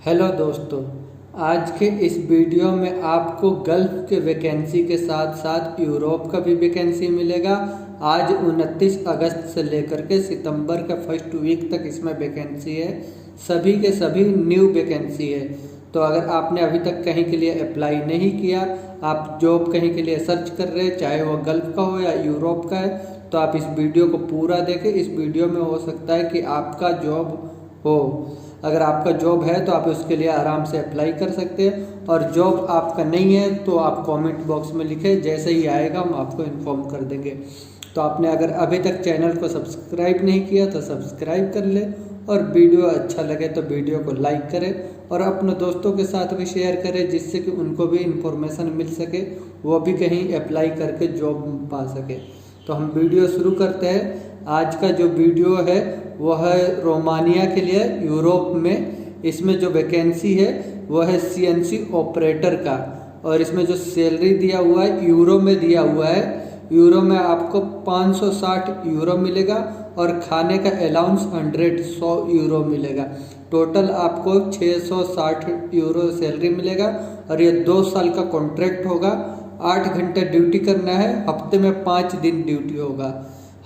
Hello दोस्तों, आज के इस वीडियो में आपको गल्फ के वैकेंसी के साथ साथ यूरोप का भी वैकेंसी मिलेगा। आज 29 अगस्त से लेकर के सितंबर के फर्स्ट वीक तक इसमें वैकेंसी है। सभी के सभी न्यू वैकेंसी है। तो अगर आपने अभी तक कहीं के लिए अप्लाई नहीं किया, आप जॉब कहीं के लिए सर्च कर रहे हैं, चाहे वो गल्फ का हो या यूरोप का है, तो आप इस वीडियो को पूरा देखें। इस वीडियो में हो सकता है कि आपका जॉब हो। अगर आपका जॉब है तो आप उसके लिए आराम से अप्लाई कर सकते हैं, और जॉब आपका नहीं है तो आप कमेंट बॉक्स में लिखें, जैसे ही आएगा हम आपको इन्फॉर्म कर देंगे। तो आपने अगर अभी तक चैनल को सब्सक्राइब नहीं किया तो सब्सक्राइब कर ले, और वीडियो अच्छा लगे तो वीडियो को लाइक करें और अपने दोस्तों के साथ भी शेयर करें, जिससे कि उनको भी इन्फॉर्मेशन मिल सके, वो भी कहीं अप्लाई करके जॉब पा सके। तो हम वीडियो शुरू करते हैं। आज का जो वीडियो है वो है रोमानिया के लिए, यूरोप में। इसमें जो वैकेंसी है वो है सीएनसी ऑपरेटर का, और इसमें जो सैलरी दिया हुआ है यूरो में दिया हुआ है। यूरो में आपको 560 यूरो मिलेगा, और खाने का अलाउंस 100 यूरो मिलेगा। टोटल आपको 660 यूरो सैलरी मिलेगा, और ये 2 साल का कॉन्ट्रैक्ट होगा। 8 घंटे ड्यूटी करना है, हफ्ते में 5 दिन ड्यूटी होगा।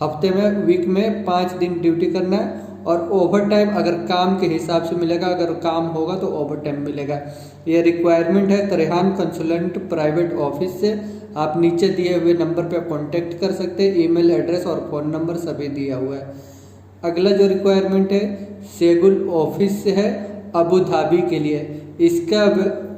हफ्ते में वीक में 5 दिन ड्यूटी करना है, और ओवर टाइम अगर काम के हिसाब से मिलेगा। अगर काम होगा तो ओवर टाइम मिलेगा। ये रिक्वायरमेंट है तरेहान कंसल्टेंट प्राइवेट ऑफिस से। आप नीचे दिए हुए नंबर पे कांटेक्ट कर सकते हैं। ईमेल एड्रेस और फ़ोन नंबर सभी दिया हुआ है। अगला जो रिक्वायरमेंट है सेगुल ऑफिस से है, अबू धाबी के लिए। इसका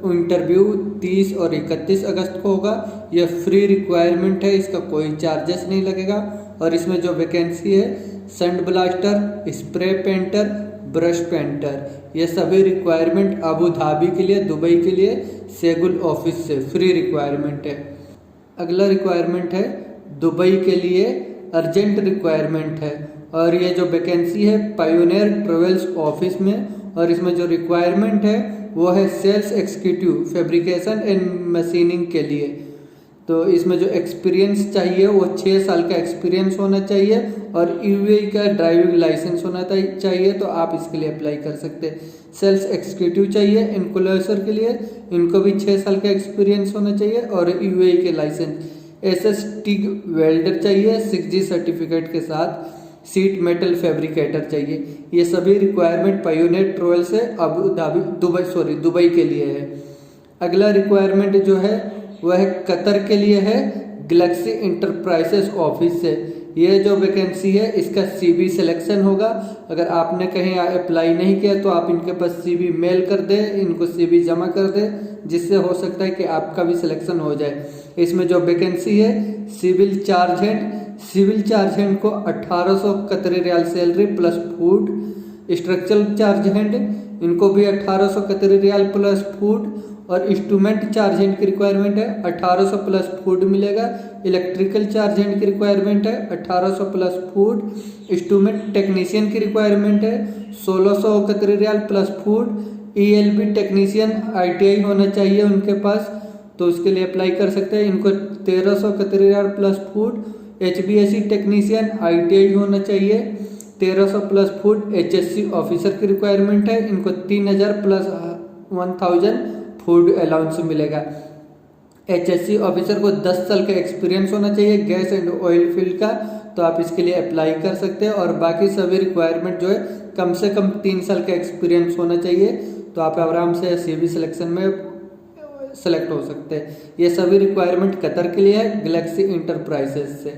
इंटरव्यू 30 और 31 अगस्त को होगा। यह फ्री रिक्वायरमेंट है, इसका कोई चार्जेस नहीं लगेगा। और इसमें जो वैकेंसी है sand blaster, spray painter, brush painter, ये सभी रिक्वायरमेंट अबू धाबी के लिए, दुबई के लिए सेगुल ऑफिस से फ्री रिक्वायरमेंट है। अगला रिक्वायरमेंट है दुबई के लिए, अर्जेंट रिक्वायरमेंट है, और ये जो वैकेंसी है पायोनियर ट्रेवल्स ऑफिस में। और इसमें जो रिक्वायरमेंट है वो है sales executive fabrication and machining के लिए। तो इसमें जो एक्सपीरियंस चाहिए वो 6 साल का एक्सपीरियंस होना चाहिए, और यूएई का ड्राइविंग लाइसेंस होना चाहिए। तो आप इसके लिए अप्लाई कर सकते हैं। सेल्स एग्जीक्यूटिव चाहिए इनक्लोजर के लिए, इनको भी 6 साल का एक्सपीरियंस होना चाहिए, और यूएई के लाइसेंस। एसएस टिग वेल्डर चाहिए 6G सर्टिफिकेट के साथ। सीट मेटल फैब्रिकेटर चाहिए। ये सभी रिक्वायरमेंट पायोनियर ट्रेवल्स से अबू धाबी दुबई के लिए है। अगला रिक्वायरमेंट जो है वह है कतर के लिए है, गैलेक्सी इंटरप्राइजेस ऑफिस से। ये जो वैकेंसी है इसका सीवी सिलेक्शन होगा। अगर आपने कहीं अप्लाई नहीं किया तो आप इनके पास सीवी मेल कर दें, इनको सीवी जमा कर दें, जिससे हो सकता है कि आपका भी सिलेक्शन हो जाए। इसमें जो वैकेंसी है सिविल चार्ज हैंड को 1800 Qatari riyal salary plus food. Structural charge hand इनको भी 1800 कतरी रियाल प्लस फूड, और इंस्ट्रूमेंट चार्ज हैंड की रिक्वायरमेंट है 1800 प्लस फूड मिलेगा। इलेक्ट्रिकल चार्ज हैंड की रिक्वायरमेंट है 1800 प्लस फूड। इंस्ट्रूमेंट टेक्नीशियन की रिक्वायरमेंट है 1600 Qatari riyal plus food. ELB technician ITI होना चाहिए उनके पास, तो उसके लिए अप्लाई कर सकते हैं। इनको 1300 Qatari riyal plus food. HBSC technician ITI होना चाहिए 1300 प्लस फूड। एचएससी ऑफिसर की रिक्वायरमेंट है, इनको 3000 प्लस 1000 फूड अलाउंस मिलेगा। एचएससी ऑफिसर को 10 साल का एक्सपीरियंस होना चाहिए गैस एंड ऑयल फील्ड का, तो आप इसके लिए अप्लाई कर सकते हैं। और बाकी सभी रिक्वायरमेंट जो है कम से कम 3 साल का एक्सपीरियंस होना चाहिए, तो आप आराम से सीवी सिलेक्शन में सेलेक्ट हो सकते हैं। ये सभी रिक्वायरमेंट कतर के लिए है, गैलेक्सी इंटरप्राइजेस से।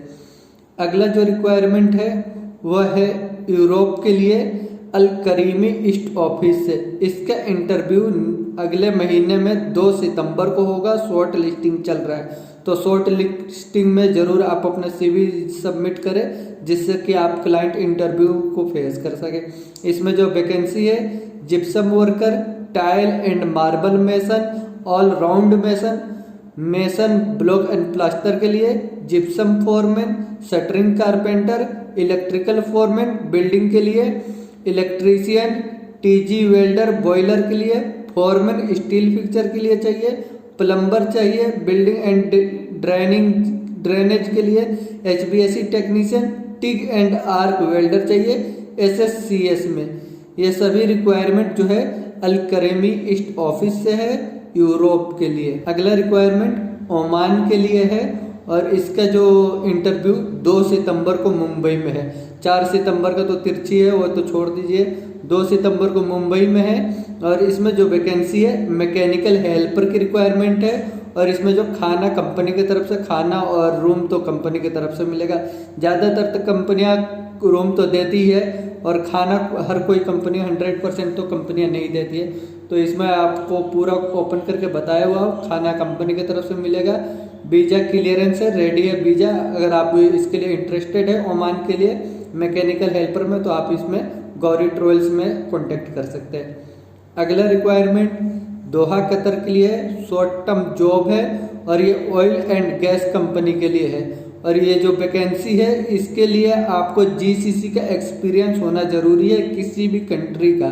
अगला जो रिक्वायरमेंट है वह है यूरोप के लिए, अल करीमी ईस्ट ऑफिस से। इसका इंटरव्यू अगले महीने में 2 सितंबर को होगा। शॉर्ट लिस्टिंग चल रहा है, तो शॉर्ट लिस्टिंग में ज़रूर आप अपना सीवी सबमिट करें, जिससे कि आप क्लाइंट इंटरव्यू को फेस कर सके। इसमें जो वैकेंसी है gypsum worker, tile and marble mason, all round mason block and plaster के लिए, gypsum foreman, shuttering carpenter, electrical foreman building के लिए, इलेक्ट्रीशियन, टीजी वेल्डर बॉयलर के लिए, फोरमैन स्टील फिक्चर के लिए चाहिए, प्लम्बर चाहिए बिल्डिंग एंड ड्रेनेज के लिए, HBSC technician, TIG and arc welder चाहिए एसएससीएस में। ये सभी रिक्वायरमेंट जो है अल करेमी ईस्ट ऑफिस से है यूरोप के लिए। अगला रिक्वायरमेंट ओमान के लिए है और इसका जो इंटरव्यू 2 सितंबर को मुंबई में है। 4 सितंबर का तो तिरछी है, वो तो छोड़ दीजिए। 2 सितंबर को मुंबई में है और इसमें जो वैकेंसी है मैकेनिकल हेल्पर की रिक्वायरमेंट है और इसमें जो खाना कंपनी की तरफ से, खाना और रूम तो कंपनी की तरफ से मिलेगा। ज़्यादातर तो कंपनियां रूम तो देती है और खाना हर कोई कंपनी 100% तो कंपनियां नहीं देती है, तो इसमें आपको पूरा ओपन करके बताया हुआ खाना कंपनी की तरफ से मिलेगा। वीज़ा क्लियरेंस है, रेडी है वीज़ा। अगर आप इसके लिए इंटरेस्टेड है ओमान के लिए मैकेनिकल हेल्पर में, तो आप इसमें गौरी ट्रेवल्स में कॉन्टेक्ट कर सकते हैं। अगला रिक्वायरमेंट दोहा कतर के लिए शॉर्ट टर्म जॉब है और ये ऑयल एंड गैस कंपनी के लिए है और ये जो वैकेंसी है इसके लिए आपको जीसीसी का एक्सपीरियंस होना जरूरी है, किसी भी कंट्री का,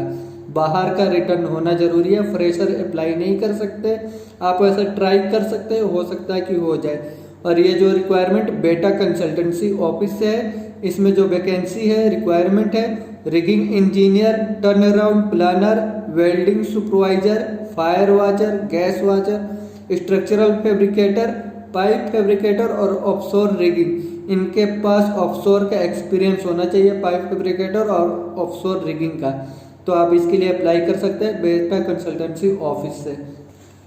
बाहर का रिटर्न होना जरूरी है। फ्रेशर अप्लाई नहीं कर सकते, आप ऐसा ट्राई कर सकते हैं, हो सकता है कि हो जाए। और ये जो रिक्वायरमेंट बेटा कंसल्टेंसी ऑफिस से है, इसमें जो वैकेंसी है रिक्वायरमेंट है rigging engineer, turn around planner, welding supervisor, fire watcher, gas watcher, structural fabricator, pipe fabricator और ऑफशोर रिगिंग। इनके पास ऑफशोर का एक्सपीरियंस होना चाहिए, पाइप फैब्रिकेटर और ऑफशोर रिगिंग का, तो आप इसके लिए अप्लाई कर सकते हैं बेटा कंसल्टेंसी ऑफिस से।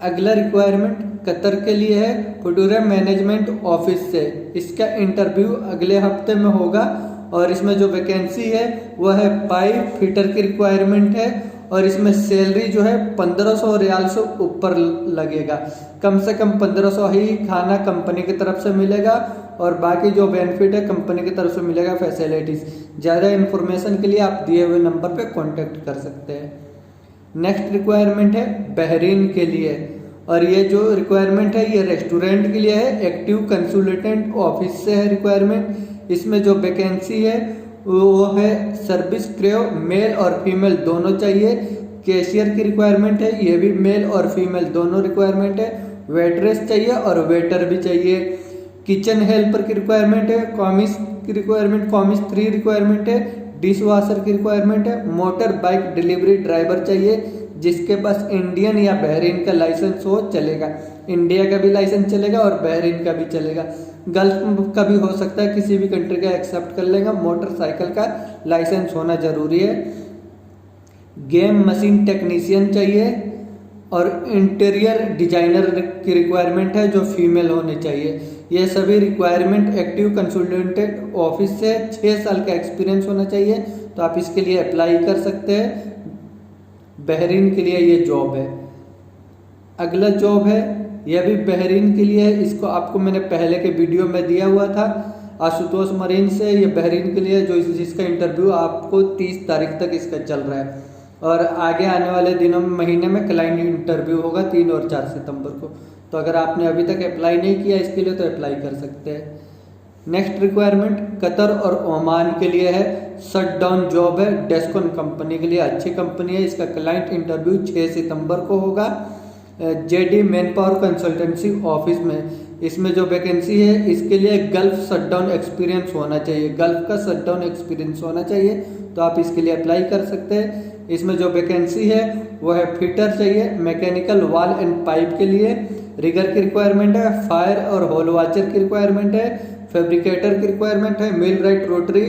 अगला रिक्वायरमेंट कतर के लिए है फुटूरा मैनेजमेंट ऑफिस से। इसका इंटरव्यू अगले हफ्ते में होगा और इसमें जो वैकेंसी है वह है पाइप फिटर की रिक्वायरमेंट है और इसमें सैलरी जो है 1500 रियाल से ऊपर लगेगा। कम से कम 1500 ही खाना कंपनी की तरफ से मिलेगा और बाकी जो बेनिफिट है कंपनी की तरफ से मिलेगा, फैसिलिटीज। ज़्यादा इन्फॉर्मेशन के लिए आप दिए हुए नंबर पे कांटेक्ट कर सकते हैं। नेक्स्ट रिक्वायरमेंट है बहरीन के लिए और ये जो रिक्वायरमेंट है ये रेस्टोरेंट के लिए है, एक्टिव कंसल्टेंट ऑफिस से है रिक्वायरमेंट। इसमें जो वैकेंसी है वो है सर्विस क्रू, मेल और फीमेल दोनों चाहिए। कैशियर की रिक्वायरमेंट है, ये भी मेल और फीमेल दोनों रिक्वायरमेंट है। वेट्रेस चाहिए और वेटर भी चाहिए। किचन हेल्पर की रिक्वायरमेंट है, कॉमिस की रिक्वायरमेंट, कॉमिस 3 रिक्वायरमेंट है, डिश वॉशर की रिक्वायरमेंट है। मोटर बाइक डिलीवरी ड्राइवर चाहिए जिसके पास इंडियन या बहरीन का लाइसेंस हो, चलेगा। इंडिया का भी लाइसेंस चलेगा और बहरीन का भी चलेगा। गल्फ का भी हो सकता है, किसी भी कंट्री का एक्सेप्ट कर लेगा। मोटरसाइकिल का लाइसेंस होना जरूरी है। गेम मशीन टेक्नीशियन चाहिए और इंटीरियर डिजाइनर की रिक्वायरमेंट है जो फीमेल होनी चाहिए। ये सभी रिक्वायरमेंट एक्टिव कंसल्टेंट ऑफिस से 6 साल का एक्सपीरियंस होना चाहिए, तो आप इसके लिए अप्लाई कर सकते हैं। बहरीन के लिए ये जॉब है। अगला जॉब है, यह भी बहरीन के लिए है। इसको आपको मैंने पहले के वीडियो में दिया हुआ था, आशुतोष मरीन से। ये बहरीन के लिए जो जिसका इंटरव्यू आपको 30 तारीख तक इसका चल रहा है और आगे आने वाले दिनों में, महीने में क्लाइंट इंटरव्यू होगा 3 और 4 सितंबर को। तो अगर आपने अभी तक अप्लाई नहीं किया इसके लिए तो अप्लाई कर सकते हैं। नेक्स्ट रिक्वायरमेंट कतर और ओमान के लिए है, शट डाउन जॉब है, डेस्कॉन कंपनी के लिए। अच्छी कंपनी है। इसका क्लाइंट इंटरव्यू 6 सितंबर को होगा JD man power consultancy office में। इसमें जो वैकेंसी है इसके लिए गल्फ शटडाउन एक्सपीरियंस होना चाहिए, गल्फ का शटडाउन एक्सपीरियंस होना चाहिए, तो आप इसके लिए अप्लाई कर सकते हैं। इसमें जो वैकेंसी है वो है फिटर चाहिए, मैकेनिकल वॉल एंड पाइप के लिए। रिगर की रिक्वायरमेंट है, फायर और होल वॉचर की रिक्वायरमेंट है, फैब्रिकेटर की रिक्वायरमेंट है, मिल राइट रोटरी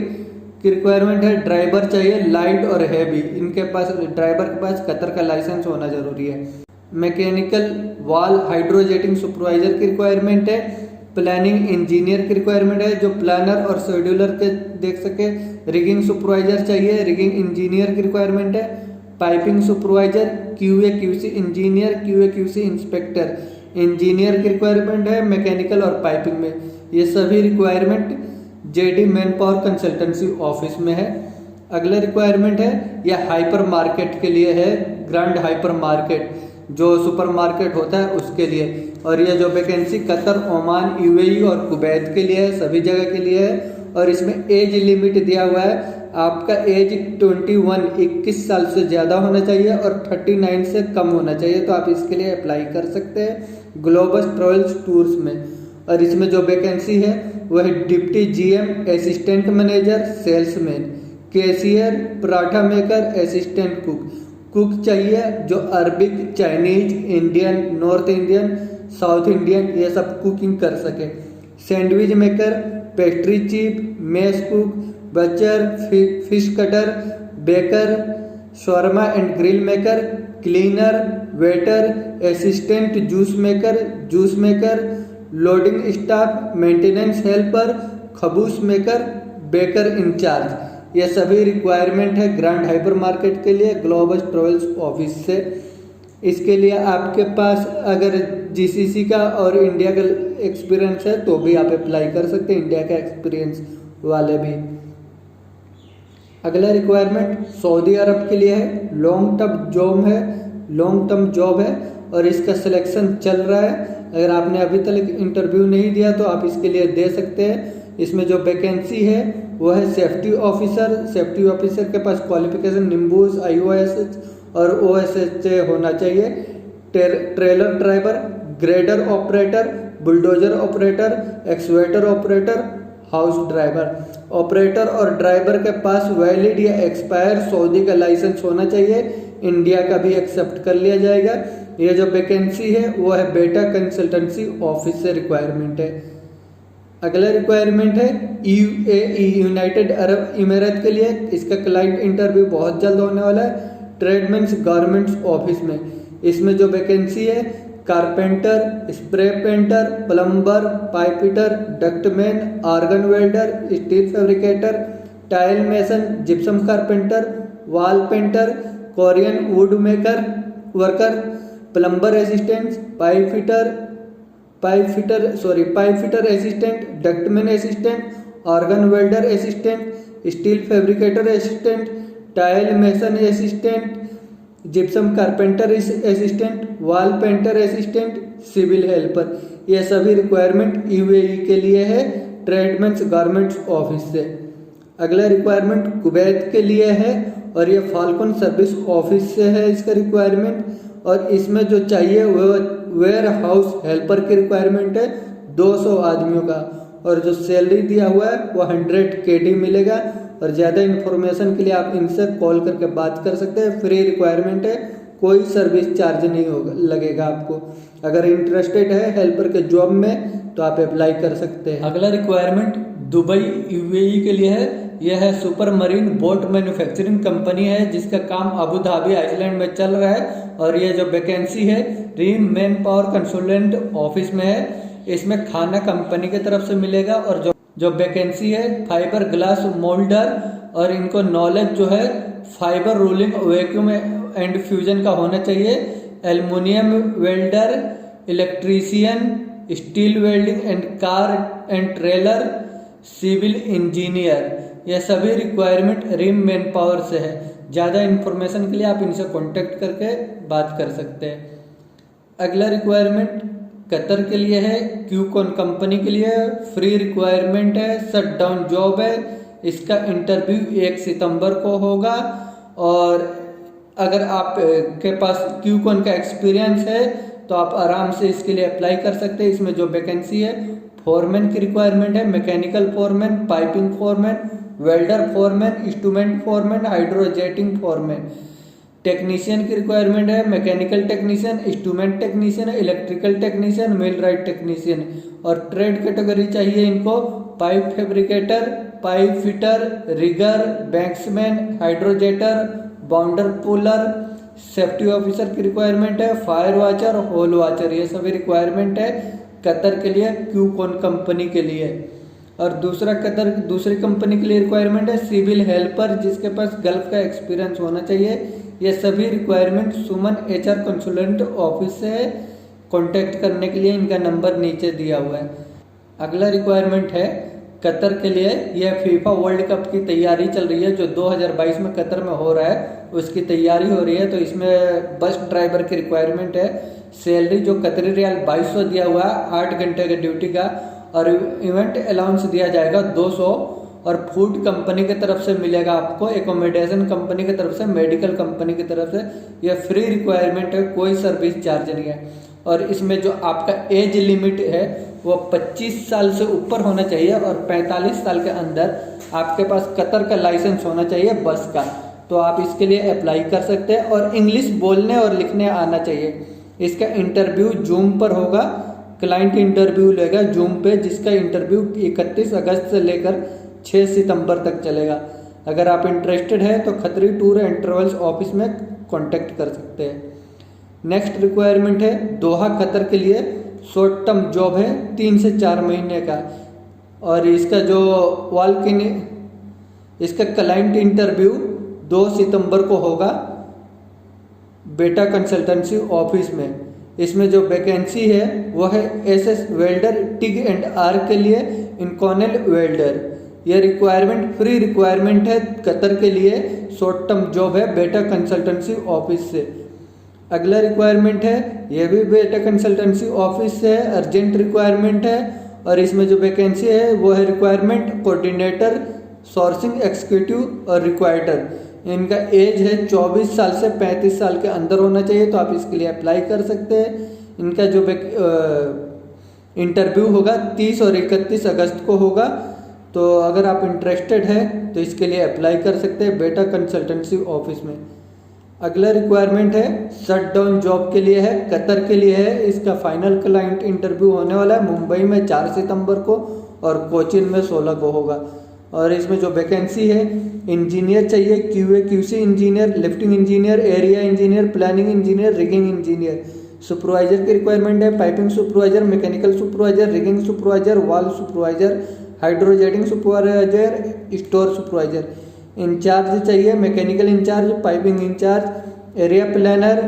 की रिक्वायरमेंट है। ड्राइवर चाहिए लाइट और हैवी, इनके पास ड्राइवर के पास कतर का लाइसेंस होना जरूरी है। मैकेनिकल वॉल हाइड्रोजेटिंग सुपरवाइजर की रिक्वायरमेंट है। प्लानिंग इंजीनियर की रिक्वायरमेंट है जो प्लानर और शेड्यूलर के देख सके। रिगिंग सुपरवाइजर चाहिए, रिगिंग इंजीनियर की रिक्वायरमेंट है। Piping supervisor, QA QC engineer, QA QC inspector engineer की रिक्वायरमेंट है मैकेनिकल और पाइपिंग में। ये सभी requirement JD man power consultancy office में है। अगला रिक्वायरमेंट है यह हाइपर मार्केट के लिए है, ग्रैंड हाइपर मार्केट जो सुपर मार्केट होता है उसके लिए। और ये जो वैकेंसी कतर, ओमान, यूएई और कुवैत के लिए है, सभी जगह के लिए है। और इसमें एज लिमिट दिया हुआ है, आपका एज 21 साल से ज़्यादा होना चाहिए और 39 से कम होना चाहिए, तो आप इसके लिए अप्लाई कर सकते हैं ग्लोबल ट्रेवल्स टूर्स में। और इसमें जो वैकेंसी है वह है deputy GM, assistant manager, salesman, cashier, paratha maker, assistant cook. Cook चाहिए जो Arabic, Chinese, Indian, north Indian, south Indian ये सब कुकिंग कर सके। Sandwich maker, pastry chief, mess cook, butcher, fish cutter, baker, shawarma and grill maker, cleaner, waiter, assistant juice maker, loading staff, maintenance helper, खबूस maker, baker incharge. ये सभी requirement है grand hyper market के लिए global travels office से। इसके लिए आपके पास अगर जीसीसी का और इंडिया का एक्सपीरियंस है तो भी आप अप्लाई कर सकते हैं, इंडिया का एक्सपीरियंस वाले भी। अगला रिक्वायरमेंट सऊदी अरब के लिए है, लॉन्ग टर्म जॉब है और इसका सिलेक्शन चल रहा है। अगर आपने अभी तक इंटरव्यू नहीं दिया तो आप इसके लिए दे सकते हैं। इसमें जो वैकेंसी है वो है सेफ्टी ऑफिसर के पास क्वालिफिकेशन निम्बूस, IOSH और OSH होना चाहिए। Trailer driver, grader operator, bulldozer operator, excavator operator, house driver. Operator और ड्राइवर के पास वैलिड या एक्सपायर सऊदी का लाइसेंस होना चाहिए, इंडिया का भी एक्सेप्ट कर लिया जाएगा। ये जो वैकेंसी है वो है बेटा कंसल्टेंसी ऑफिस से रिक्वायरमेंट है। अगला रिक्वायरमेंट है UAE, यूनाइटेड अरब इमारात के लिए। इसका क्लाइंट इंटरव्यू बहुत जल्द होने वाला है, ट्रेडमेंस गारमेंट्स ऑफिस में। इसमें जो वैकेंसी है carpenter, spray painter, plumber, pipe fitter, ductman, argon welder, steel fabricator, tile mason, gypsum carpenter, wall painter, Corian wood maker worker, plumber assistant, pipe fitter assistant, ductman assistant, argon welder assistant, steel fabricator assistant, tile mason assistant, gypsum carpenter assistant, wall painter assistant, civil helper. ये सभी requirement UAE के लिए है ट्रेडमेंस garments office से। अगला requirement Kuwait के लिए है और ये फाल्कन सर्विस ऑफिस से है इसका रिक्वायरमेंट। और इसमें जो चाहिए वो वेयर हाउस हेल्पर की रिक्वायरमेंट है 200 आदमियों का, और जो सैलरी दिया हुआ है वो 100 KD मिलेगा। और ज़्यादा इन्फॉर्मेशन के लिए आप इनसे कॉल करके बात कर सकते हैं। फ्री रिक्वायरमेंट है, कोई सर्विस चार्ज नहीं होगा लगेगा आपको। अगर इंटरेस्टेड है हेल्पर के जॉब में तो आप अप्लाई कर सकते हैं। अगला रिक्वायरमेंट दुबई UAE के लिए है। यह है super marine boat manufacturing company है जिसका काम अबू धाबी आइसलैंड में चल रहा है। और यह जो वैकेंसी है रीम मैन पावर कंसल्टेंट ऑफिस में है। इसमें खाना कंपनी की तरफ से मिलेगा। और जो वैकेंसी है फाइबर ग्लास मोल्डर, और इनको नॉलेज जो है fibre rolling, vacuum and fusion का होना चाहिए। Aluminium welder, electrician, steel welding and car and trailer, civil engineer. ये सभी रिक्वायरमेंट रिम मैन पावर से है। ज़्यादा इन्फॉर्मेशन के लिए आप इनसे कांटेक्ट करके बात कर सकते हैं। अगला रिक्वायरमेंट कतर के लिए है, क्यूकॉन कंपनी के लिए फ्री रिक्वायरमेंट है, शट डाउन जॉब है। इसका इंटरव्यू 1 सितंबर को होगा। और अगर आप के पास क्यूकॉन का एक्सपीरियंस है तो आप आराम से इसके लिए अप्लाई कर सकते हैं। इसमें जो वैकेंसी है फोरमैन की रिक्वायरमेंट है, mechanical foreman, piping foreman, welder foreman, instrument foreman, hydrojetting foreman. Technician की रिक्वायरमेंट है, mechanical technician, instrument technician, electrical technician, millwright technician. और ट्रेड कैटेगरी चाहिए इनको pipe fabricator, pipe fitter, rigger, banksman, hydrojetter, bounder puller. Safety officer की requirement है, fire watcher, hole watcher. ये सभी requirement है कतर के लिए क्यूकॉन कंपनी के लिए। और दूसरी कंपनी के लिए रिक्वायरमेंट है सिविल हेल्पर, जिसके पास गल्फ का एक्सपीरियंस होना चाहिए। ये सभी रिक्वायरमेंट सुमन HR कंसल्टेंट ऑफिस से कांटेक्ट करने के लिए इनका नंबर नीचे दिया हुआ है। अगला रिक्वायरमेंट है कतर के लिए। यह फीफा वर्ल्ड कप की तैयारी चल रही है जो 2022 में कतर में हो रहा है, उसकी तैयारी हो रही है। तो इसमें बस ड्राइवर की रिक्वायरमेंट है। सैलरी जो कतरी रियाल 2200 दिया हुआ है 8 घंटे का ड्यूटी का। और इवेंट अलाउंस दिया जाएगा 200। और फूड कंपनी की तरफ से मिलेगा आपको, एकोमोडेशन कंपनी की तरफ से, मेडिकल कंपनी की तरफ से। यह फ्री रिक्वायरमेंट है, कोई सर्विस चार्ज नहीं है। और इसमें जो आपका एज लिमिट है वो 25 साल से ऊपर होना चाहिए और 45 साल के अंदर आपके पास कतर का लाइसेंस होना चाहिए बस का। तो आप इसके लिए अप्लाई कर सकते हैं। और इंग्लिश बोलने और लिखने आना चाहिए। इसका इंटरव्यू जूम पर होगा, क्लाइंट इंटरव्यू लेगा जूम पे, जिसका इंटरव्यू 31 अगस्त से लेकर 6 सितंबर तक चलेगा। अगर आप इंटरेस्टेड हैं तो Khatri tour and travels office में कॉन्टेक्ट कर सकते हैं। नेक्स्ट रिक्वायरमेंट है दोहा कतर के लिए शॉर्ट टर्म जॉब है, 3 से 4 महीने का। और इसका जो इसका क्लाइंट इंटरव्यू 2 सितंबर को होगा बेटा कंसल्टेंसी ऑफिस में। इसमें जो वैकेंसी है वो है SS welder TIG and R के लिए इनकॉनल वेल्डर। ये रिक्वायरमेंट फ्री रिक्वायरमेंट है कतर के लिए, शॉर्ट टर्म जॉब है बेटा कंसल्टेंसी ऑफिस से। अगला रिक्वायरमेंट है ये भी बेटा कंसल्टेंसी ऑफिस से है, अर्जेंट रिक्वायरमेंट है। और इसमें जो वैकेंसी है वो है रिक्वायरमेंट कोऑर्डिनेटर सोर्सिंग एग्जीक्यूटिव और रिक्वायर्डर। इनका एज है 24 साल से 35 साल के अंदर होना चाहिए, तो आप इसके लिए अप्लाई कर सकते हैं। इनका जो इंटरव्यू होगा 30 और 31 अगस्त को होगा। तो अगर आप इंटरेस्टेड हैं तो इसके लिए अप्लाई कर सकते हैं बेटा कंसल्टेंसी ऑफिस में। अगला रिक्वायरमेंट है शट डाउन जॉब के लिए है, कतर के लिए है। इसका फाइनल क्लाइंट इंटरव्यू होने वाला है मुंबई में 4 सितंबर को और कोचिन में 16 को होगा। और इसमें जो वैकेंसी है इंजीनियर चाहिए, QA QC engineer, lifting engineer, area engineer, planning engineer, rigging engineer. Supervisor की रिक्वायरमेंट है piping supervisor, mechanical supervisor, rigging supervisor, valve supervisor, hydrojetting supervisor, store supervisor. Incharge चाहिए mechanical incharge, piping incharge, area planner,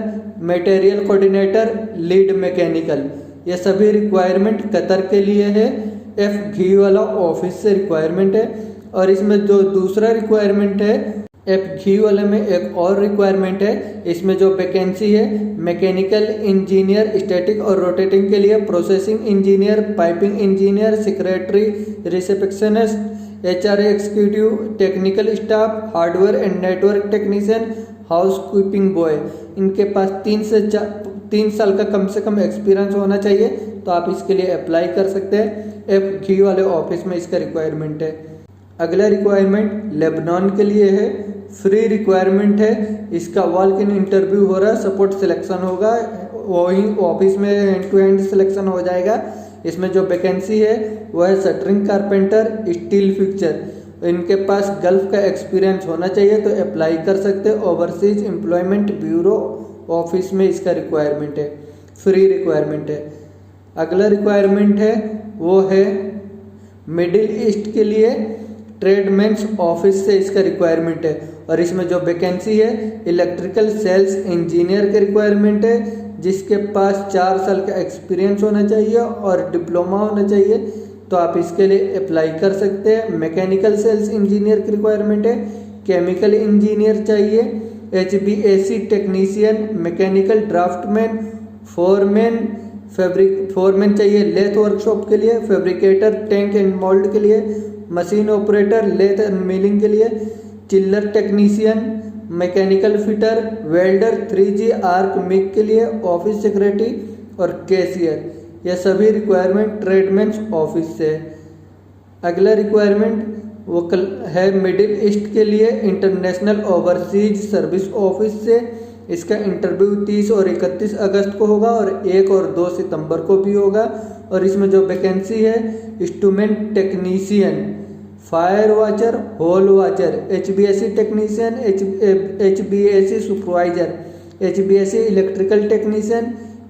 material coordinator, lead mechanical. ये सभी requirement Qatar के लिए है, F घी वाला office से रिक्वायरमेंट है। और इसमें जो दूसरा रिक्वायरमेंट है एफ घी वाले में एक और रिक्वायरमेंट है। इसमें जो वैकेंसी है मैकेनिकल इंजीनियर स्टैटिक और रोटेटिंग के लिए, processing engineer, piping engineer, secretary, receptionist, HR executive, technical staff, hardware and network technician, house keeping boy. इनके पास 3 साल का कम से कम एक्सपीरियंस होना चाहिए, तो आप इसके लिए अप्लाई कर सकते हैं। एफ घी वाले ऑफिस में इसका रिक्वायरमेंट है। अगला रिक्वायरमेंट लेबनान के लिए है, फ्री रिक्वायरमेंट है। इसका वॉक इन इंटरव्यू हो रहा है, सपोर्ट सिलेक्शन होगा, वही ऑफिस में एंड टू एंड सिलेक्शन हो जाएगा। इसमें जो वैकेंसी है वो है शटरिंग कारपेंटर, स्टील फिक्चर। इनके पास गल्फ का एक्सपीरियंस होना चाहिए, तो अप्लाई कर सकते हैं। ओवरसीज एम्प्लॉयमेंट ब्यूरो ऑफिस में इसका रिक्वायरमेंट है, फ्री रिक्वायरमेंट है। अगला रिक्वायरमेंट है वो है मिडिल ईस्ट के लिए ट्रेडमेंस ऑफिस से इसका रिक्वायरमेंट है। और इसमें जो वैकेंसी है इलेक्ट्रिकल सेल्स इंजीनियर के रिक्वायरमेंट है, जिसके पास 4 साल का एक्सपीरियंस होना चाहिए और डिप्लोमा होना चाहिए, तो आप इसके लिए अप्लाई कर सकते हैं। मैकेनिकल सेल्स इंजीनियर की रिक्वायरमेंट है। केमिकल इंजीनियर चाहिए, HVAC technician, mechanical draftman, foreman चाहिए लेथ वर्कशॉप के लिए, फैब्रिकेटर टैंक एंड मोल्ड के लिए, machine operator lathe and milling के लिए, chiller technician, mechanical fitter, welder, 3G arc MIG के लिए, ऑफिस सेक्रेटरी और कैशियर। यह सभी रिक्वायरमेंट ट्रेडमेंस ऑफिस से है। अगला रिक्वायरमेंट वो है मिडिल ईस्ट के लिए इंटरनेशनल ओवरसीज सर्विस ऑफिस से। इसका इंटरव्यू 30 और 31 अगस्त को होगा और 1 और 2 सितंबर को भी होगा। और इसमें जो वैकेंसी है instrument technician, fire watcher, hole watcher, HVAC technician, HVAC supervisor, HVAC electrical technician,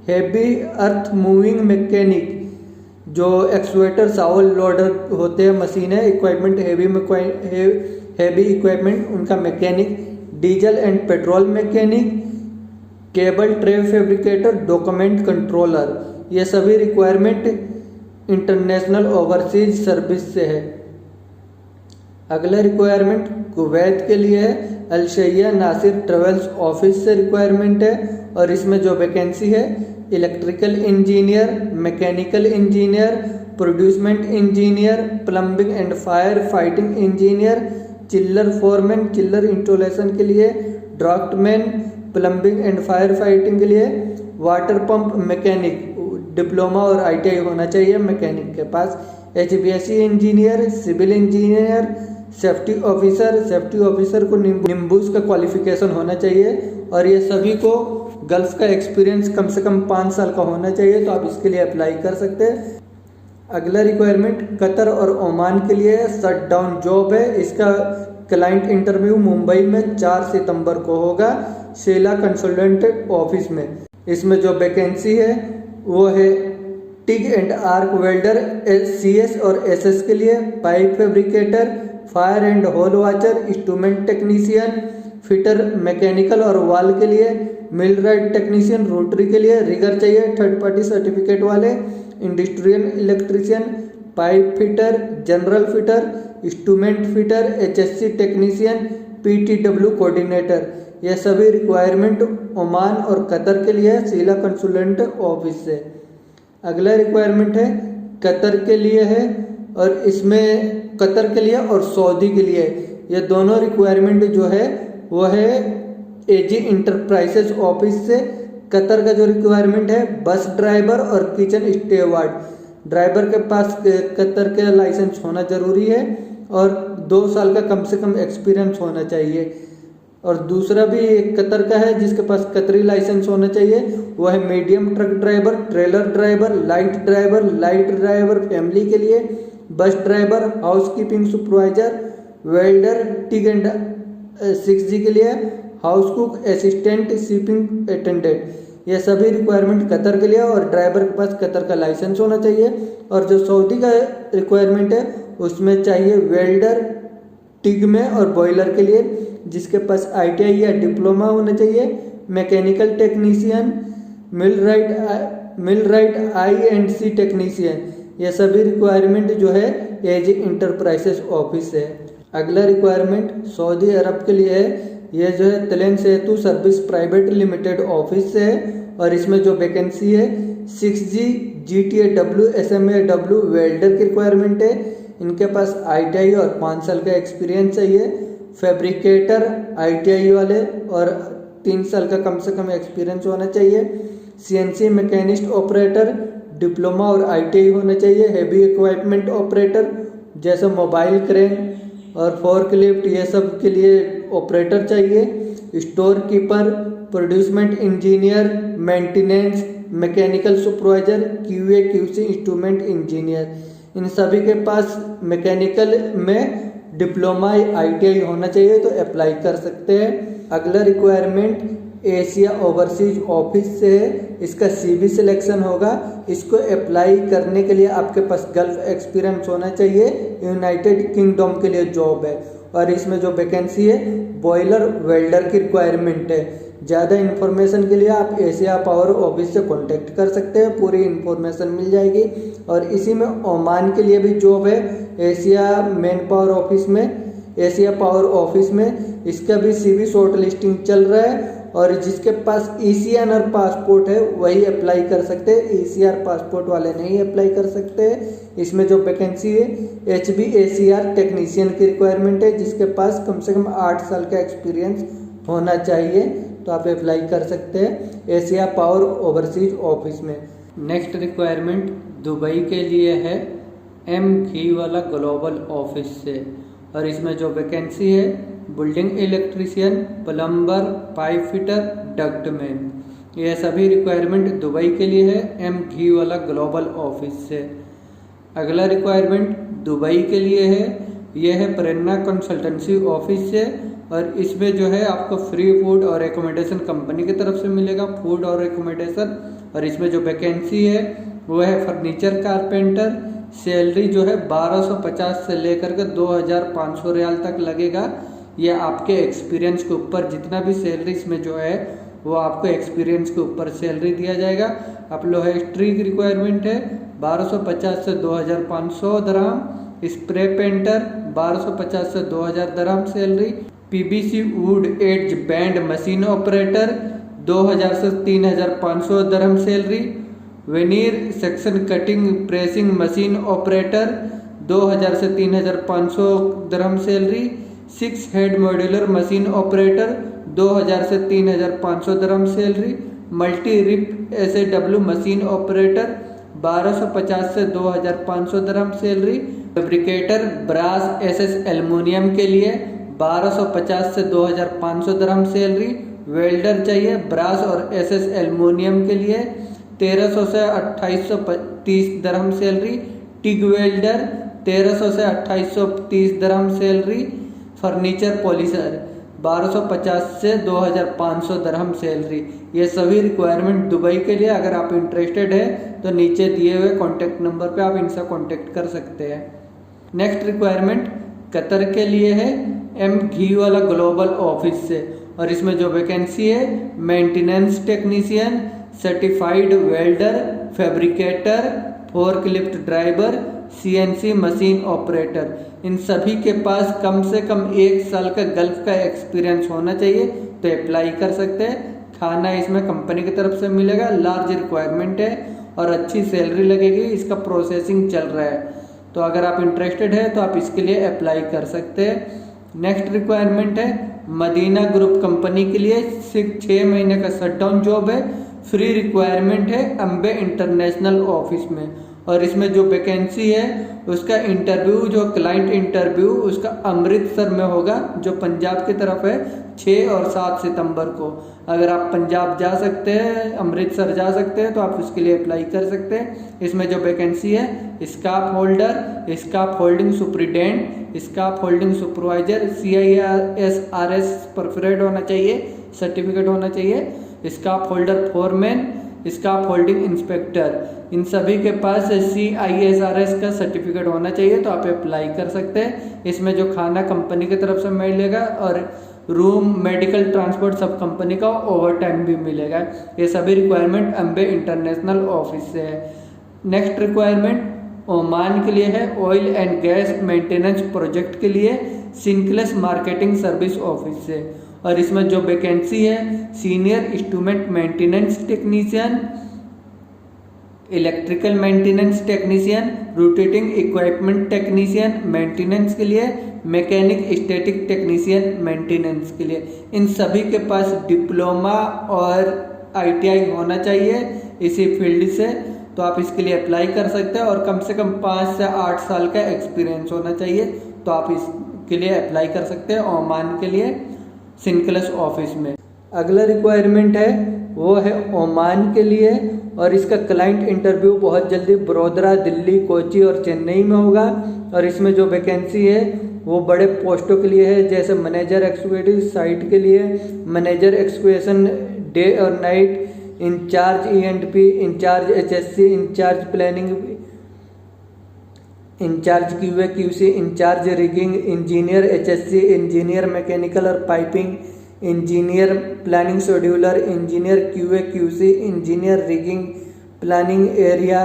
heavy earth moving mechanic, जो एक्सवेटर सावल लोडर होते हैं मशीन है, इक्विपमेंट हेवी इक्विपमेंट उनका mechanic, diesel and petrol mechanic, cable tray fabricator, document controller. ये सभी requirement international overseas service से है। अगला रिक्वायरमेंट कुवैत के लिए है, अलशैया नासिर ट्रेवल्स ऑफिस से रिक्वायरमेंट है। और इसमें जो वैकेंसी है electrical engineer, mechanical engineer, procurement engineer, plumbing and fire fighting engineer, chiller foreman, chiller installation के लिए, draftsman, plumbing and fire fighting के लिए, वाटर पंप मैकेनिक, डिप्लोमा और ITI होना चाहिए मैकेनिक के पास, HVAC engineer, civil engineer, safety officer को निम्बूस का क्वालिफिकेशन होना चाहिए और ये सभी को गल्फ का एक्सपीरियंस कम से कम 5 साल का होना चाहिए, तो आप इसके लिए अप्लाई कर सकते हैं। अगला रिक्वायरमेंट कतर और ओमान के लिए शट डाउन जॉब है। इसका क्लाइंट इंटरव्यू मुंबई में 4 सितंबर को होगा, शीला कंसल्टेंट ऑफिस में। इसमें जो वैकेंसी है वो है TIG and arc welder CS और SS के लिए, pipe fabricator, fire and hole watcher, instrument technician, fitter mechanical और वाल के लिए, मिलराइट टेक्नीशियन रोटरी के लिए, रिगर चाहिए 3rd पार्टी सर्टिफिकेट वाले, industrial electrician, pipe fitter, general fitter, instrument fitter, HSC technician, PTW coordinator. यह सभी रिक्वायरमेंट ओमान और कतर के लिए शीला कंसल्टेंट ऑफिस से। अगला रिक्वायरमेंट है कतर के लिए है और इसमें कतर के लिए और सऊदी के लिए ये दोनों रिक्वायरमेंट जो है वो है AG इंटरप्राइजेस ऑफिस से। कतर का जो रिक्वायरमेंट है बस ड्राइवर और किचन स्टेवार्ड। ड्राइवर के पास कतर के लाइसेंस होना जरूरी है और 2 साल का कम से कम एक्सपीरियंस होना चाहिए। और दूसरा भी कतर का है जिसके पास कतरी लाइसेंस होना चाहिए, वो है medium truck driver, trailer driver, light driver family के लिए, bus driver, housekeeping supervisor, welder, TIG and 6G के लिए, house cook, assistant, shipping attendant. ये सभी रिक्वायरमेंट कतर के लिए और ड्राइवर के पास कतर का लाइसेंस होना चाहिए। और जो सऊदी का रिक्वायरमेंट है उसमें चाहिए वेल्डर टिग में और बॉयलर के लिए जिसके पास ITI या डिप्लोमा होना चाहिए, mechanical technician, millwright I&C technician. ये सभी रिक्वायरमेंट जो है AG इंटरप्राइजेस ऑफिस है। अगला रिक्वायरमेंट सऊदी अरब के लिए है, ये जो है तलेन सेतु सर्विस प्राइवेट लिमिटेड ऑफिस से है और इसमें जो वैकेंसी है 6G GTAW SMAW वेल्डर की रिक्वायरमेंट है। इनके पास ITI और 5 साल का एक्सपीरियंस चाहिए, फैब्रिकेटर ITI वाले और 3 साल का कम से कम एक्सपीरियंस होना चाहिए, CNC मैकेनिस्ट ऑपरेटर डिप्लोमा और ITI होना चाहिए, हैवी इक्विपमेंट ऑपरेटर जैसे मोबाइल क्रेन और फोर्कलिफ्ट ये सब के लिए ऑपरेटर चाहिए, store keeper, procurement engineer, maintenance, mechanical supervisor, QA QC instrument engineer. इन सभी के पास मैकेनिकल में डिप्लोमा ITI होना चाहिए, तो अप्लाई कर सकते हैं। अगला रिक्वायरमेंट एशिया ओवरसीज ऑफिस से है, इसका CV सिलेक्शन होगा। इसको अप्लाई करने के लिए आपके पास गल्फ एक्सपीरियंस होना चाहिए, यूनाइटेड किंगडम के लिए जॉब है और इसमें जो वैकेंसी है बॉयलर वेल्डर की रिक्वायरमेंट है। ज़्यादा इन्फॉर्मेशन के लिए आप एशिया पावर ऑफिस से कांटेक्ट कर सकते हैं, पूरी इन्फॉर्मेशन मिल जाएगी। और इसी में ओमान के लिए भी जॉब है एशिया पावर ऑफिस में, इसका भी CV शॉर्ट लिस्टिंग चल रहा है और जिसके पास ECNR पासपोर्ट है वही अप्लाई कर सकते हैं, ECR पासपोर्ट वाले नहीं अप्लाई कर सकते हैं। इसमें जो वैकेंसी है HVACR टेक्नीशियन की रिक्वायरमेंट है जिसके पास कम से कम 8 साल का एक्सपीरियंस होना चाहिए, तो आप अप्लाई कर सकते हैं एशिया पावर ओवरसीज ऑफिस में। नेक्स्ट रिक्वायरमेंट दुबई के लिए है M घी वाला ग्लोबल ऑफिस से और इसमें जो वैकेंसी है building electrician, plumber, pipe fitter, ductman. ये सभी रिक्वायरमेंट दुबई के लिए है M घी वाला ग्लोबल ऑफिस से। अगला रिक्वायरमेंट दुबई के लिए है, यह है प्रेरणा कंसल्टेंसी ऑफिस से और इसमें जो है आपको फ्री फूड और एकोमोडेशन कंपनी की तरफ से मिलेगा, फूड और एकोमोडेशन। और इसमें जो वैकेंसी है वो है फर्नीचर कारपेंटर। सैलरी जो है 1250 से लेकर के 2500 रियाल तक लगेगा। ये आपके एक्सपीरियंस के ऊपर, जितना भी सैलरी इसमें जो है वो आपको एक्सपीरियंस के ऊपर सैलरी दिया जाएगा। आप लोग हिस्ट्री की रिक्वायरमेंट है 1250 से 2500 दरहम। स्प्रे पेंटर 1250 से 2000 dirham salary. PVC wood edge band machine operator 2000 से 3500 dirham salary. Veneer section cutting pressing machine operator 2000 से 3500 dirham salary. 6 head modular machine operator 2000 से 3500 dirham salary. Multi rip SAW machine operator 1250 से 2500 dirham salary. Fabricator brass SS aluminium के लिए 1250 से 2500 dirham salary. Welder चाहिए brass और SS aluminium के लिए 1300 से 2830 दिरहम सैलरी। टिग वेल्डर 1300 से 2830 दिरहम सैलरी। फर्नीचर पॉलिशर 1250 से 2500 दिरहम सैलरी। ये सभी रिक्वायरमेंट दुबई के लिए। अगर आप इंटरेस्टेड है तो नीचे दिए हुए कॉन्टैक्ट नंबर पे आप इनसे कॉन्टैक्ट कर सकते हैं। नेक्स्ट रिक्वायरमेंट कतर के लिए है, एम घी वाला ग्लोबल ऑफिस से, और इसमें जो वैकेंसी है maintenance technician, certified welder, fabricator, forklift driver, CNC machine operator, इन सभी के पास कम से कम 1 साल का गल्फ का एक्सपीरियंस होना चाहिए तो अप्लाई कर सकते हैं। खाना इसमें कंपनी की तरफ से मिलेगा, लार्ज रिक्वायरमेंट है और अच्छी सैलरी लगेगी। इसका प्रोसेसिंग चल रहा है, तो अगर आप इंटरेस्टेड है तो आप इसके लिए अप्लाई कर सकते हैं। नेक्स्ट रिक्वायरमेंट है मदीना ग्रुप कंपनी के लिए 6 महीने का शटडाउन जॉब है। फ्री रिक्वायरमेंट है अम्बे इंटरनेशनल ऑफिस में, और इसमें जो वैकेंसी है उसका इंटरव्यू, जो क्लाइंट इंटरव्यू उसका अमृतसर में होगा, जो पंजाब की तरफ है, 6 और 7 सितंबर को। अगर आप पंजाब जा सकते हैं, अमृतसर जा सकते हैं तो आप उसके लिए अप्लाई कर सकते हैं। इसमें जो वैकेंसी है scaffolder, scaffolding superintendent, scaffolding supervisor, CISRS perfect होना चाहिए, सर्टिफिकेट होना चाहिए, scaffolder foreman, scaffolding inspector, इन सभी के पास CISRS का सर्टिफिकेट होना चाहिए तो आप अप्लाई कर सकते हैं। इसमें जो खाना कंपनी की तरफ से मिलेगा और रूम, मेडिकल, ट्रांसपोर्ट सब कंपनी का, ओवर टाइम भी मिलेगा। ये सभी रिक्वायरमेंट अम्बे इंटरनेशनल ऑफिस से है। नेक्स्ट रिक्वायरमेंट ओमान के लिए है, oil and gas maintenance project के लिए, सिंक्लेस मार्केटिंग सर्विस ऑफिस से, और इसमें जो वैकेंसी है senior instrument maintenance technician, electrical maintenance technician, rotating equipment technician maintenance के लिए, मैकेनिक स्टैटिक टेक्नीशियन मेंटेनेंस के लिए। इन सभी के पास डिप्लोमा और ITI होना चाहिए इसी फील्ड से, तो आप इसके लिए अप्लाई कर सकते हैं, और कम से कम 5 से 8 साल का एक्सपीरियंस होना चाहिए तो आप इसके लिए अप्लाई कर सकते हैं ओमान के लिए सिंक्लेस ऑफिस में। अगला रिक्वायरमेंट है वो है ओमान के लिए, और इसका क्लाइंट इंटरव्यू बहुत जल्दी बड़ोदरा, दिल्ली, कोची और चेन्नई में होगा। और इसमें जो वैकेंसी है वो बड़े पोस्टों के लिए है, जैसे मैनेजर एक्सिक्यूटिव साइट के लिए, मैनेजर एक्सक्यूशन डे और night, incharge E&P, incharge HSC, incharge planning, incharge QA/QC, incharge rigging, engineer HSC, engineer mechanical और piping, engineer planning scheduler, engineer QA/QC, engineer rigging, planning area,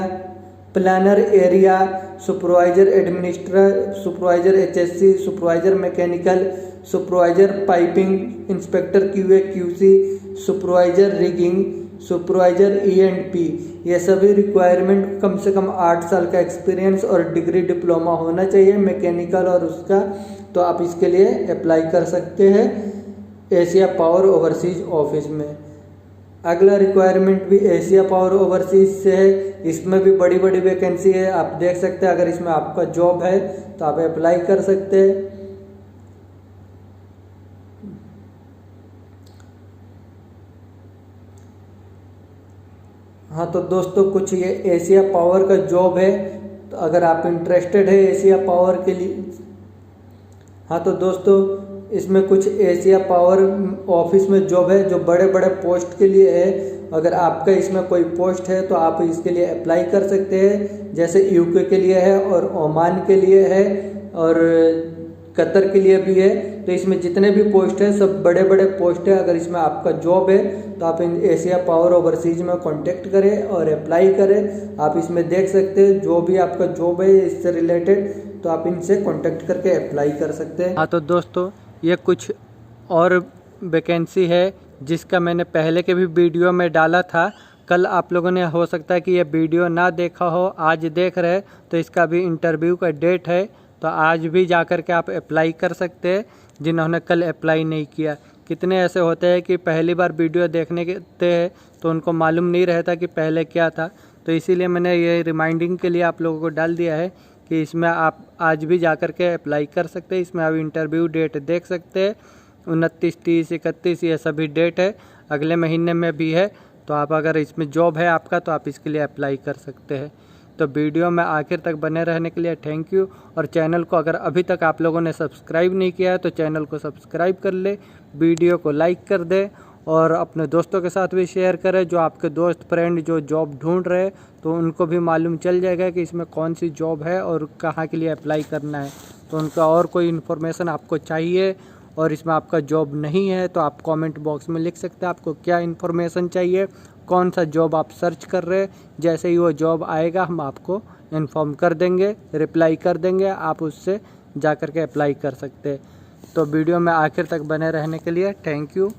planner area, supervisor administrator, supervisor HSC, supervisor mechanical, supervisor piping, inspector QA/QC, supervisor rigging, supervisor E&P। ये सभी requirement कम से कम 8 साल का experience और degree diploma होना चाहिए mechanical और उसका, तो आप इसके लिए अप्लाई कर सकते हैं एशिया पावर ओवरसीज ऑफिस में। अगला रिक्वायरमेंट भी एशिया पावर ओवरसीज से है, इसमें भी बड़ी बड़ी वैकेंसी है, आप देख सकते हैं। अगर इसमें आपका जॉब है तो आप अप्लाई कर सकते हैं। हाँ तो दोस्तों कुछ ये एशिया पावर का जॉब है, तो अगर आप इंटरेस्टेड है एशिया पावर के लिए, हाँ तो दोस्तों इसमें कुछ एशिया पावर ऑफिस में जॉब है जो बड़े बड़े पोस्ट के लिए है। अगर आपका इसमें कोई पोस्ट है तो आप इसके लिए अप्लाई कर सकते हैं, जैसे UK के लिए है और ओमान के लिए है और कतर के लिए भी है। तो इसमें जितने भी पोस्ट है सब बड़े बड़े पोस्ट है। अगर इसमें आपका जॉब है तो आप इन एशिया पावर ओवरसीज में कांटेक्ट करें और अप्लाई करें। आप इसमें देख सकते हैं जो भी आपका जॉब है इससे रिलेटेड, तो आप इनसे कांटेक्ट करके अप्लाई कर सकते हैं। हाँ तो दोस्तों ये कुछ और वैकेंसी है जिसका मैंने पहले के भी वीडियो में डाला था। कल आप लोगों ने हो सकता है कि ये वीडियो ना देखा हो, आज देख रहे तो इसका भी इंटरव्यू का डेट है, तो आज भी जा कर के आप अप्लाई कर सकते हैं जिन्होंने कल अप्लाई नहीं किया। कितने ऐसे होते हैं कि पहली बार वीडियो देखने के हैं तो उनको मालूम नहीं रहता कि पहले क्या था, तो इसीलिए मैंने ये रिमाइंडिंग के लिए आप लोगों को डाल दिया है कि इसमें आप आज भी जा कर के अप्लाई कर सकते हैं। इसमें आप इंटरव्यू डेट देख सकते हैं, 29, 30, 31 ये सभी डेट है, अगले महीने में भी है। तो आप अगर इसमें जॉब है आपका तो आप इसके लिए अप्लाई कर सकते हैं। तो वीडियो में आखिर तक बने रहने के लिए थैंक यू। और चैनल को अगर अभी तक आप लोगों ने सब्सक्राइब नहीं किया है तो चैनल को सब्सक्राइब कर ले, वीडियो को लाइक कर दे और अपने दोस्तों के साथ भी शेयर करें। जो आपके दोस्त फ्रेंड जो जॉब ढूंढ रहे हैं तो उनको भी मालूम चल जाएगा कि इसमें कौन सी जॉब है और कहाँ के लिए अप्लाई करना है। तो उनका और कोई इन्फॉर्मेशन आपको चाहिए और इसमें आपका जॉब नहीं है तो आप कमेंट बॉक्स में लिख सकते हैं आपको क्या इन्फॉर्मेशन चाहिए, कौन सा जॉब आप सर्च कर रहे हैं। जैसे ही वो जॉब आएगा हम आपको इन्फॉर्म कर देंगे, रिप्लाई कर देंगे, आप उससे जा कर के अप्लाई कर सकते हैं। तो वीडियो में आखिर तक बने रहने के लिए थैंक यू।